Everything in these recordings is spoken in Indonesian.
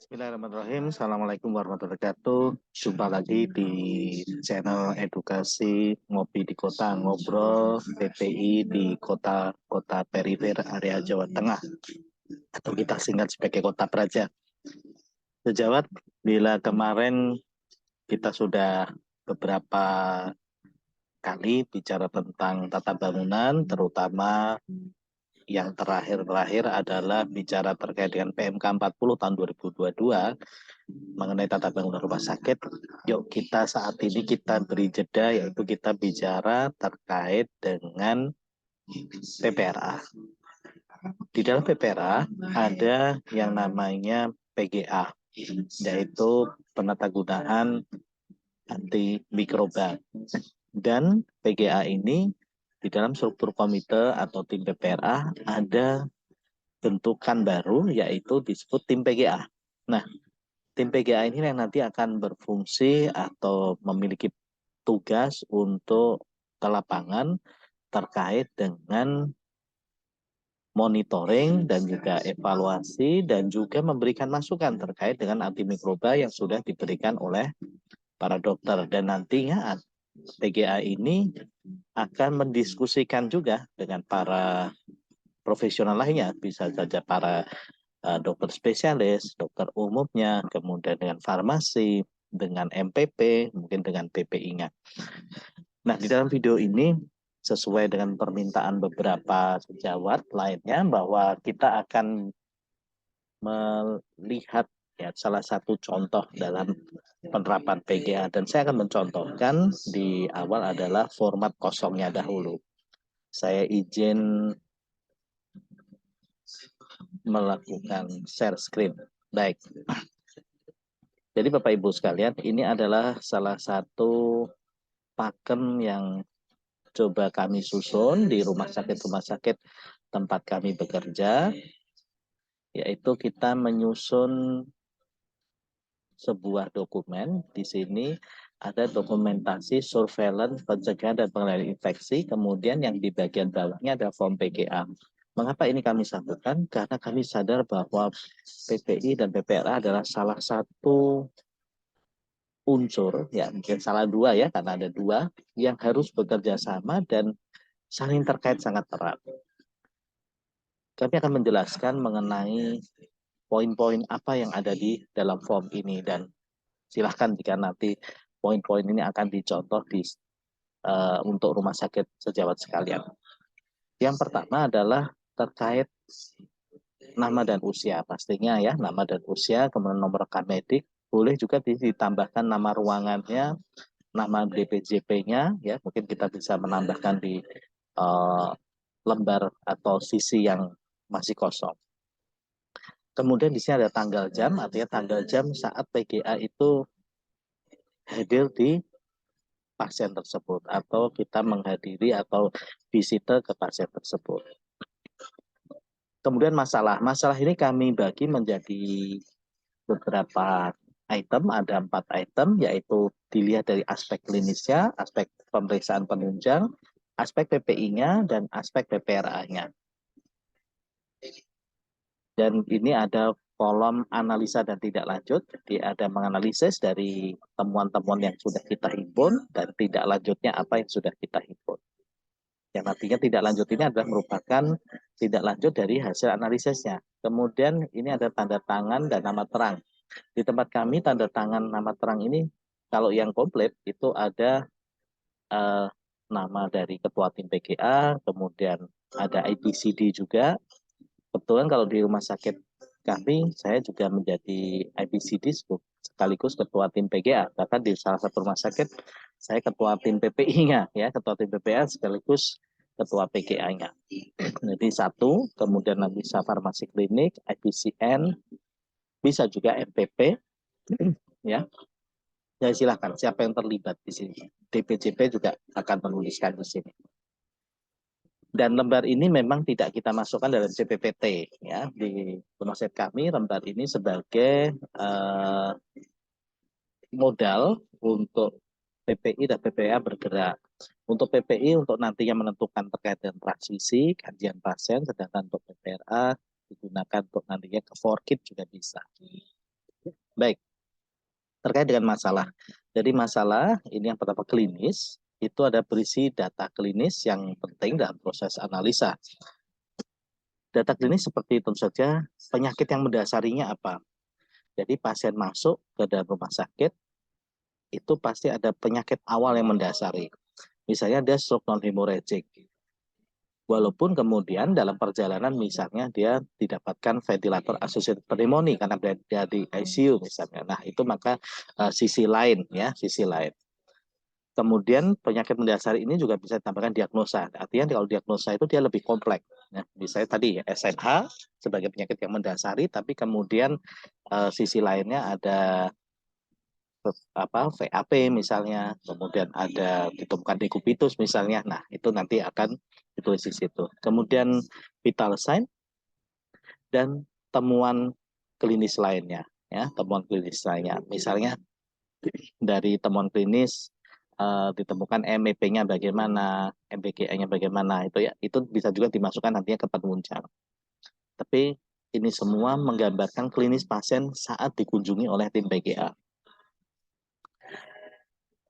Bismillahirrahmanirrahim. Assalamualaikum warahmatullahi wabarakatuh. Jumpa lagi di channel edukasi Ngopi di Kota, ngobrol PPI di kota-kota perifer area Jawa Tengah, atau kita singkat sebagai Kota Praja. Sejawat, bila kemarin kita sudah beberapa kali bicara tentang tata bangunan, terutama yang terakhir-terakhir adalah bicara terkait dengan PMK 40 tahun 2022 mengenai tata bangunan rumah sakit. Yuk kita saat ini kita beri jeda, yaitu kita bicara terkait dengan PPRA. Di dalam PPRA ada yang namanya PGA, yaitu penatagunaan anti mikroba. Dan PGA ini di dalam struktur komite atau tim PPRA ada bentukan baru, yaitu disebut tim PGA. Nah, tim PGA ini yang nanti akan berfungsi atau memiliki tugas untuk ke lapangan terkait dengan monitoring dan juga evaluasi dan juga memberikan masukan terkait dengan antimikroba yang sudah diberikan oleh para dokter. Dan nantinya PGA ini akan mendiskusikan juga dengan para profesional lainnya, bisa saja para dokter spesialis, dokter umumnya, kemudian dengan farmasi, dengan MPP, mungkin dengan PPI-nya. Nah, di dalam video ini sesuai dengan permintaan beberapa sejawat lainnya bahwa kita akan melihat ya salah satu contoh dalam penerapan PGA, dan saya akan mencontohkan di awal adalah format kosongnya dahulu. Saya izin melakukan share screen. Baik. Jadi Bapak Ibu sekalian, ini adalah salah satu pakem yang coba kami susun di rumah sakit tempat kami bekerja, yaitu kita menyusun sebuah dokumen. Di sini ada dokumentasi surveillance, pencegahan dan pengendalian infeksi, kemudian yang di bagian bawahnya ada form PGA. Mengapa ini kami satukan? Karena kami sadar bahwa PPI dan PPRA adalah salah satu unsur, ya mungkin salah dua ya, karena ada dua yang harus bekerja sama dan saling terkait sangat erat. Kami akan menjelaskan mengenai poin-poin apa yang ada di dalam form ini, dan silahkan jika nanti poin-poin ini akan dicontoh untuk rumah sakit sejawat sekalian. Yang pertama adalah terkait nama dan usia, pastinya ya, nama dan usia, kemudian nomor rekam medik, boleh juga ditambahkan nama ruangannya, nama DPJP-nya, ya mungkin kita bisa menambahkan di lembar atau sisi yang masih kosong. Kemudian di sini ada tanggal jam, artinya tanggal jam saat PGA itu hadir di pasien tersebut, atau kita menghadiri atau visite ke pasien tersebut. Kemudian masalah ini kami bagi menjadi beberapa item, ada 4 item, yaitu dilihat dari aspek klinisnya, aspek pemeriksaan penunjang, aspek PPI-nya, dan aspek PPRA-nya. Dan ini ada kolom analisa dan tidak lanjut, jadi ada menganalisis dari temuan-temuan yang sudah kita himpun, dan tidak lanjutnya apa yang sudah kita himpun. Yang nantinya tidak lanjut ini adalah merupakan tidak lanjut dari hasil analisisnya. Kemudian ini ada tanda tangan dan nama terang. Di tempat kami tanda tangan nama terang ini, kalau yang komplit itu ada nama dari ketua tim PGA, kemudian ada IPCD juga. Kebetulan kalau di rumah sakit kami, saya juga menjadi IPCD sekaligus ketua tim PGA. Bahkan di salah satu rumah sakit, saya ketua tim PPI-nya, ya, ketua tim PPA sekaligus ketua PGA-nya. Jadi satu, kemudian bisa farmasi klinik, IPCN, bisa juga MPP, ya. Ya silakan, siapa yang terlibat di sini. DPJP juga akan menuliskan di sini. Dan lembar ini memang tidak kita masukkan dalam CPPT, ya. Di rumah sakit kami, lembar ini sebagai modal untuk PPI dan PPA bergerak. Untuk PPI untuk nantinya menentukan terkait dengan transfusi, kajian pasien, sedangkan untuk PPRA digunakan untuk nantinya ke 4KIT juga bisa. Baik, terkait dengan masalah. Jadi masalah ini yang pertama klinis, itu ada berisi data klinis yang penting dalam proses analisa. Data klinis seperti tentu saja penyakit yang mendasarinya apa. Jadi pasien masuk ke dalam rumah sakit, itu pasti ada penyakit awal yang mendasari. Misalnya dia stroke non-hemorrhagic. Walaupun kemudian dalam perjalanan misalnya dia didapatkan ventilator associated pneumonia karena dia di ICU misalnya. Nah, itu maka sisi lain ya, sisi lain. Kemudian penyakit mendasari ini juga bisa ditambahkan diagnosa. Artinya kalau diagnosa itu dia lebih kompleks. Ya, misalnya tadi ya, SNH sebagai penyakit yang mendasari, tapi kemudian sisi lainnya ada VAP misalnya, kemudian ada ditemukan dekubitus misalnya. Nah, itu nanti akan ditulis di situ. Kemudian vital sign dan temuan klinis lainnya, ya, temuan klinis lainnya. Misalnya dari temuan klinis ditemukan MEP-nya bagaimana, MBGA-nya bagaimana, itu ya, itu bisa juga dimasukkan nantinya ke penunjang. Tapi ini semua menggambarkan klinis pasien saat dikunjungi oleh tim PGA.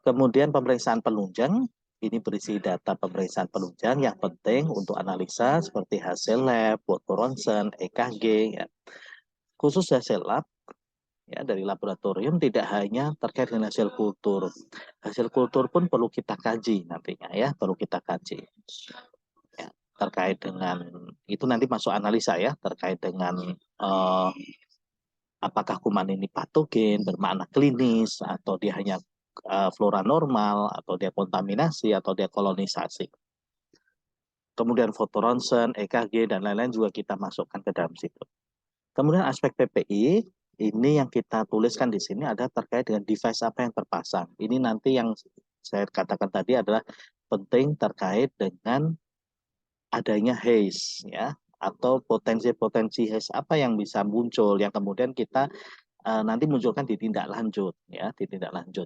Kemudian pemeriksaan penunjang, ini berisi data pemeriksaan penunjang yang penting untuk analisa seperti hasil lab, foto ronsen, EKG. Ya. Khusus hasil lab, ya dari laboratorium tidak hanya terkait dengan hasil kultur. Hasil kultur pun perlu kita kaji nantinya ya, perlu kita kaji. Ya, terkait dengan itu nanti masuk analisa ya, terkait dengan apakah kuman ini patogen, bermakna klinis, atau dia hanya flora normal, atau dia kontaminasi, atau dia kolonisasi. Kemudian foto ronsen, EKG, dan lain-lain juga kita masukkan ke dalam situ. Kemudian aspek PPI, ini yang kita tuliskan di sini ada terkait dengan device apa yang terpasang. Ini nanti yang saya katakan tadi adalah penting terkait dengan adanya haze, ya, atau potensi-potensi haze apa yang bisa muncul, yang kemudian kita nanti munculkan di tindak lanjut, ya, di tindak lanjut.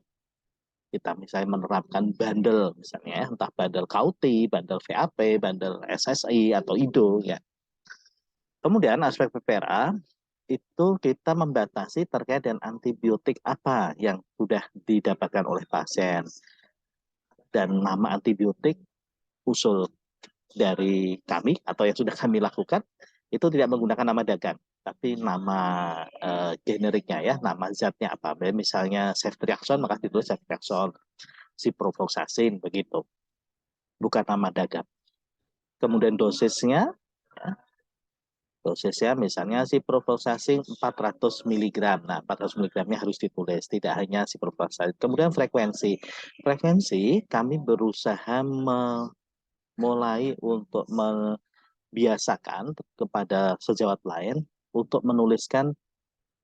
Kita misalnya menerapkan bandel, misalnya ya, entah bandel KUTI, bandel VAP, bandel SSI atau IDO, ya. Kemudian aspek PPRA itu kita membatasi terkait dengan antibiotik apa yang sudah didapatkan oleh pasien dan nama antibiotik usul dari kami atau yang sudah kami lakukan itu tidak menggunakan nama dagang tapi nama generiknya ya, nama zatnya apa. Misalnya ceftriaxone maka ditulis ceftriaxone, ciprofloxacin begitu, bukan nama dagang. Kemudian dosisnya ya, dosisnya misalnya ciprofloxacin 400 mg. Nah, 400 mg-nya harus ditulis, tidak hanya ciprofloxacin. Kemudian frekuensi. Frekuensi kami berusaha mulai untuk membiasakan kepada sejawat lain untuk menuliskan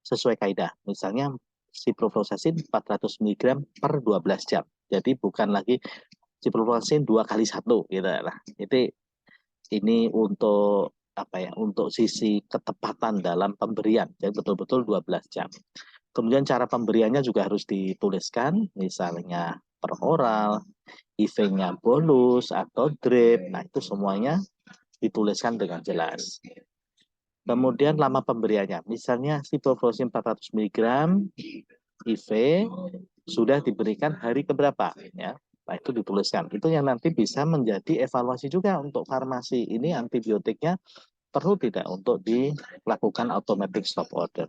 sesuai kaidah. Misalnya ciprofloxacin 400 mg per 12 jam. Jadi bukan lagi ciprofloxacin 2 kali 1 gitu lah. Jadi ini untuk apa ya? Untuk sisi ketepatan dalam pemberian. Jadi betul-betul 12 jam. Kemudian cara pemberiannya juga harus dituliskan, misalnya per oral, IV-nya bolus atau drip. Nah, itu semuanya dituliskan dengan jelas. Kemudian lama pemberiannya, misalnya ciprofloxacin 400 mg IV sudah diberikan hari keberapa, ya. Nah, itu dituliskan. Itu yang nanti bisa menjadi evaluasi juga untuk farmasi ini antibiotiknya perlu tidak untuk dilakukan automatic stop order.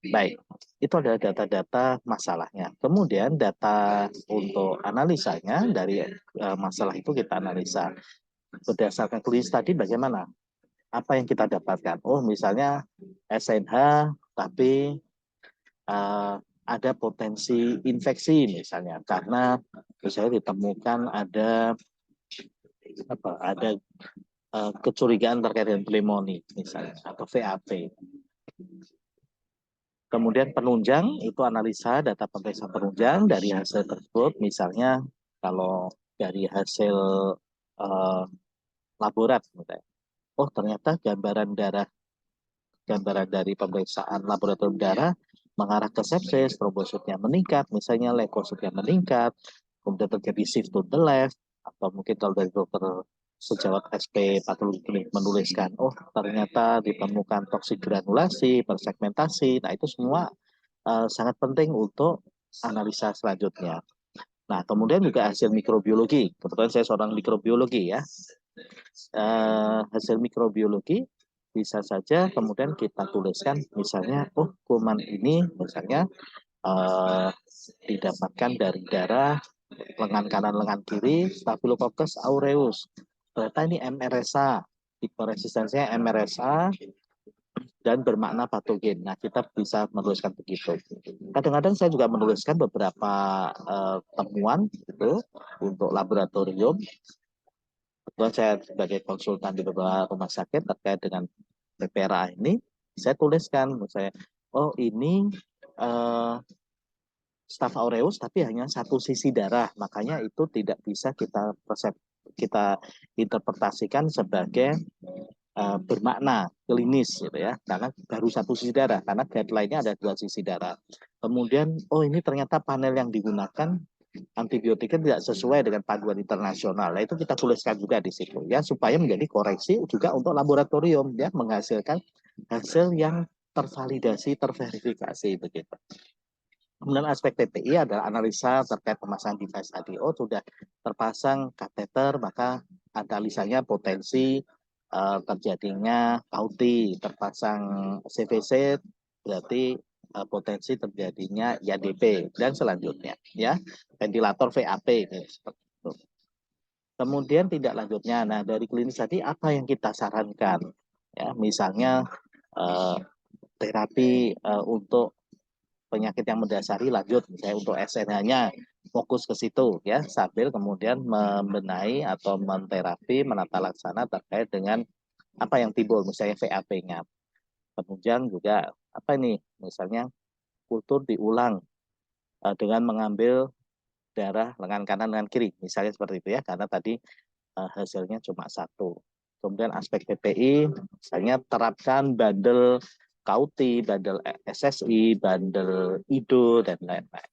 Baik, itu adalah data-data masalahnya. Kemudian data untuk analisanya dari masalah itu kita analisa berdasarkan klinis tadi bagaimana? Apa yang kita dapatkan? Oh, misalnya SNH, tapi ada potensi infeksi misalnya karena misalnya ditemukan ada kecurigaan terkait dengan pneumonia misalnya atau VAP. Kemudian penunjang itu analisa data pemeriksaan penunjang dari hasil tersebut, misalnya kalau dari hasil laborat, misalnya, oh ternyata gambaran dari pemeriksaan laboratorium darah mengarah ke sepsis, trombositnya meningkat, misalnya leukositnya meningkat, kemudian terjadi shift to the left, atau mungkin kalau dari dokter sejawat SP patologi klinik menuliskan, oh ternyata ditemukan toksik granulasi, persegmentasi, nah itu semua sangat penting untuk analisa selanjutnya. Nah, kemudian juga hasil mikrobiologi. Kebetulan saya seorang mikrobiologi ya. Hasil mikrobiologi bisa saja kemudian kita tuliskan misalnya, oh kuman ini misalnya didapatkan dari darah lengan kanan lengan kiri Staphylococcus aureus. Ternyata ini MRSA, tipe resistensinya MRSA dan bermakna patogen. Nah, kita bisa menuliskan begitu. Kadang-kadang saya juga menuliskan beberapa temuan gitu untuk laboratorium. Kebetulan saya sebagai konsultan di beberapa rumah sakit terkait dengan PPRA ini, saya tuliskan, misalnya, oh ini Staph aureus tapi hanya satu sisi darah, makanya itu tidak bisa kita interpretasikan sebagai bermakna klinis gitu ya, karena baru satu sisi darah, karena guideline-nya ada dua sisi darah. Kemudian, oh ini ternyata panel yang digunakan antibiotika tidak sesuai dengan panduan internasional. Nah, itu kita tuliskan juga di situ ya, supaya menjadi koreksi juga untuk laboratorium ya, menghasilkan hasil yang tervalidasi, terverifikasi begitu. Kemudian aspek PPI adalah analisa terkait pemasangan device tadi. Oh, sudah terpasang kateter, maka analisanya potensi terjadinya kauti. Terpasang CVC, berarti potensi terjadinya IADP, dan selanjutnya. Ya, ventilator VAP. Seperti itu. Kemudian tidak lanjutnya, nah dari klinis tadi apa yang kita sarankan? Ya, misalnya terapi untuk penyakit yang mendasari lanjut, misalnya untuk SNH-nya fokus ke situ ya, sambil kemudian membenahi atau menterapi menata laksana terkait dengan apa yang timbul, misalnya VAP-nya. Kemudian juga apa ini, misalnya kultur diulang dengan mengambil darah lengan kanan lengan kiri, misalnya seperti itu ya, karena tadi hasilnya cuma satu. Kemudian aspek PPI, misalnya terapkan bandel Kauti, bandel SSI, bandel IDO, dan lain-lain.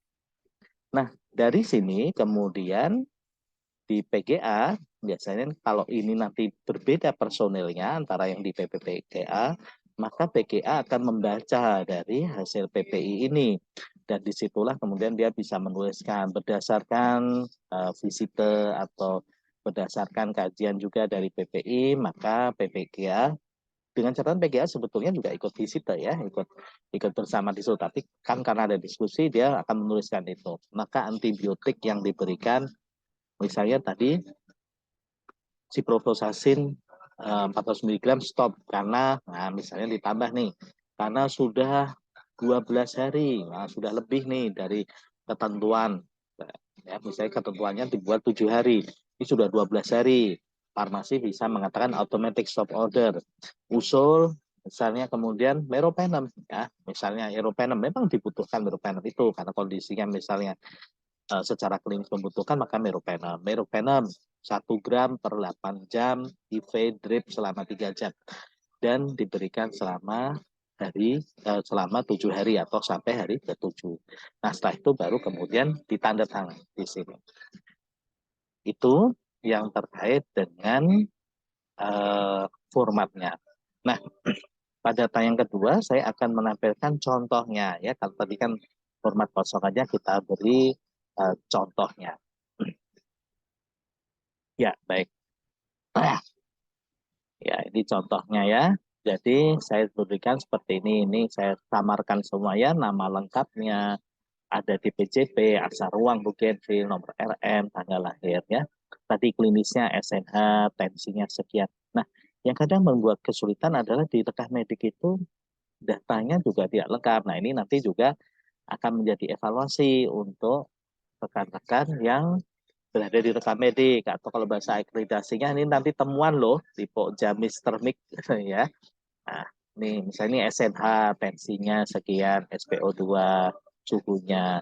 Nah, dari sini kemudian di PGA, biasanya kalau ini nanti berbeda personilnya antara yang di PPPGA, maka PGA akan membaca dari hasil PPI ini. Dan disitulah kemudian dia bisa menuliskan berdasarkan visite atau berdasarkan kajian juga dari PPI, maka PPGA dengan catatan PGA sebetulnya juga ikut visite ya, ikut bersama di situ. Tapi kan karena ada diskusi, dia akan menuliskan itu. Maka antibiotik yang diberikan, misalnya tadi ciprofloxacin 400 mg stop karena, nah misalnya ditambah nih, karena sudah 12 hari, nah sudah lebih nih dari ketentuan. Ya, misalnya ketentuannya dibuat 7 hari, ini sudah 12 hari. Farmasi bisa mengatakan automatic stop order. Usul misalnya kemudian meropenem ya, misalnya meropenem memang dibutuhkan meropenem itu karena kondisinya misalnya secara klinis membutuhkan, maka meropenem. Meropenem 1 gram per 8 jam, IV drip selama 3 jam dan diberikan selama 7 hari atau sampai hari ke-7. Nah, setelah itu baru kemudian ditandatangani di sini. Itu yang terkait dengan formatnya. Nah, pada tayang kedua saya akan menampilkan contohnya ya. Kalau tadi kan format kosong aja, kita beri contohnya. Ya, baik. Ya, ini contohnya ya. Jadi saya berikan seperti ini. Ini saya samarkan semua ya, nama lengkapnya, ada DPJP, aksa ruang, bugenvil, nomor RM, tanggal lahir ya. Tadi klinisnya SNH, tensinya sekian. Nah, yang kadang membuat kesulitan adalah di rekam medik itu datanya juga tidak lengkap. Nah, ini nanti juga akan menjadi evaluasi untuk rekan-rekan yang berada di rekam medik, atau kalau bahasa akreditasinya ini nanti temuan loh di Jamis Termik ya. Nah, ini misalnya ini SNH, tensinya sekian, SpO2, suhunya,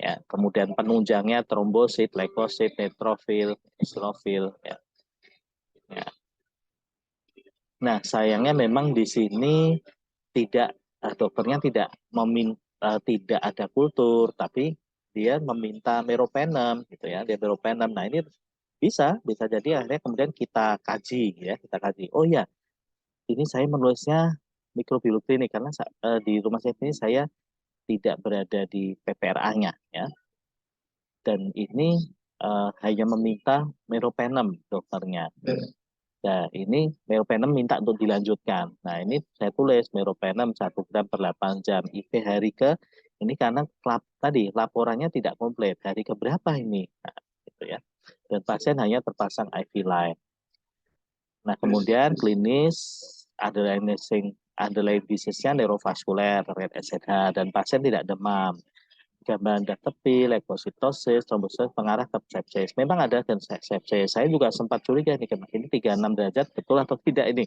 ya. Kemudian penunjangnya trombosit, leukosit, neutrofil, eosinofil, ya. Ya. Nah, sayangnya memang di sini dokternya tidak ada kultur, tapi dia meminta meropenem gitu ya, dia meropenem. Nah, ini bisa jadi akhirnya kemudian kita kaji ya, kita kaji. Oh ya, ini saya menulisnya mikrobiologi ini karena di rumah sakit ini saya tidak berada di PPRA-nya ya. Dan ini hanya meminta meropenem dokternya. Nah, ini meropenem minta untuk dilanjutkan. Nah, ini saya tulis meropenem 1 gram per 8 jam. IP hari ke, ini karena tadi laporannya tidak komplit. Hari ke berapa ini? Nah, gitu ya. Dan pasien hanya terpasang IV line. Nah, kemudian klinis underlying disease-nya neurovaskuler, red SNH, dan pasien tidak demam. Gambaran darah tepi, leukositosis, trombosis mengarah ke sepsis. Memang ada dan sepsis. Saya juga sempat curiga nih, ini 36 derajat betul atau tidak ini,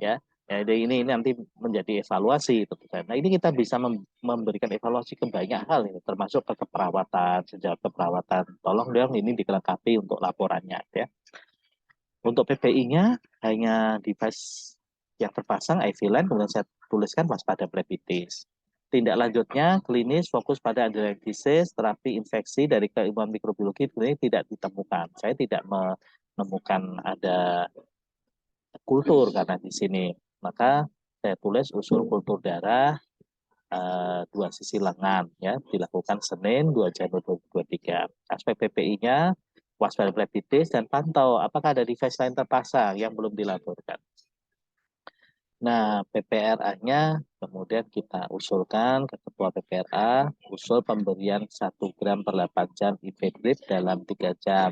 ya. Ya, ini nanti menjadi evaluasi. Nah, ini kita bisa memberikan evaluasi ke banyak hal ini, termasuk ke keperawatan, sejauh keperawatan. Tolong dong ini dilengkapi untuk laporannya, ya. Untuk PPI-nya hanya device yang terpasang IV line, kemudian saya tuliskan waspada plebitis. Tindak lanjutnya klinis fokus pada underlying disease, terapi infeksi dari keilmuan mikrobiologi ini tidak ditemukan. Saya tidak menemukan ada kultur karena di sini. Maka saya tulis usul kultur darah 2 sisi lengan ya, dilakukan Senin 2 Januari 2023. Aspek PPI-nya waspada plebitis dan pantau apakah ada device lain terpasang yang belum dilaporkan. Nah, PPRA-nya kemudian kita usulkan ke Ketua PPRA, usul pemberian 1 gram per 8 jam IV drip dalam 3 jam.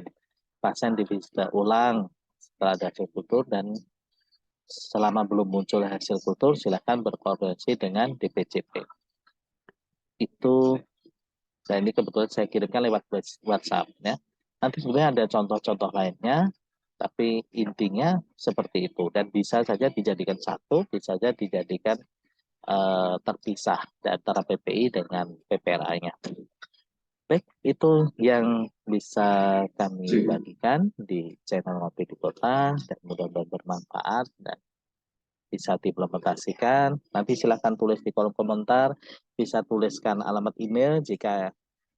Pasien divisita ulang setelah ada hasil kultur dan selama belum muncul hasil kultur, silakan berkoordinasi dengan DPCP. Itu, dan ini kebetulan saya kirimkan lewat WhatsApp. Ya. Nanti sebenarnya ada contoh-contoh lainnya, tapi intinya seperti itu. Dan bisa saja dijadikan satu, bisa saja dijadikan terpisah antara PPI dengan PPRA-nya. Baik, itu yang bisa kami bagikan di channel Ngopi di Kota, dan mudah-mudahan bermanfaat dan bisa diimplementasikan. Nanti silakan tulis di kolom komentar, bisa tuliskan alamat email jika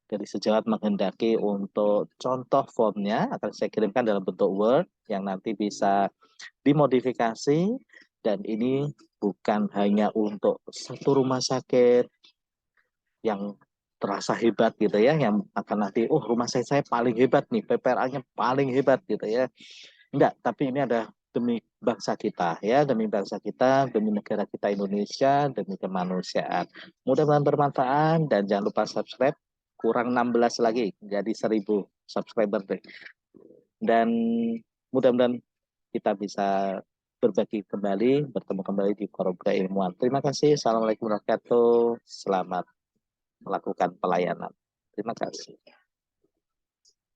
dari sejawat menghendaki untuk contoh formnya akan saya kirimkan dalam bentuk Word yang nanti bisa dimodifikasi, dan ini bukan hanya untuk satu rumah sakit yang terasa hebat gitu ya, yang akan nanti rumah saya paling hebat nih, PPRA-nya paling hebat gitu ya. Enggak, tapi ini ada demi bangsa kita ya, demi bangsa kita, demi negara kita Indonesia, demi kemanusiaan. Mudah-mudahan bermanfaat dan jangan lupa subscribe. Kurang 16 lagi jadi 1000 subscriber deh. Dan mudah-mudahan kita bisa berbagi kembali, bertemu kembali di forum keilmuan. Terima kasih. Assalamualaikum warahmatullahi wabarakatuh. Selamat melakukan pelayanan. Terima kasih.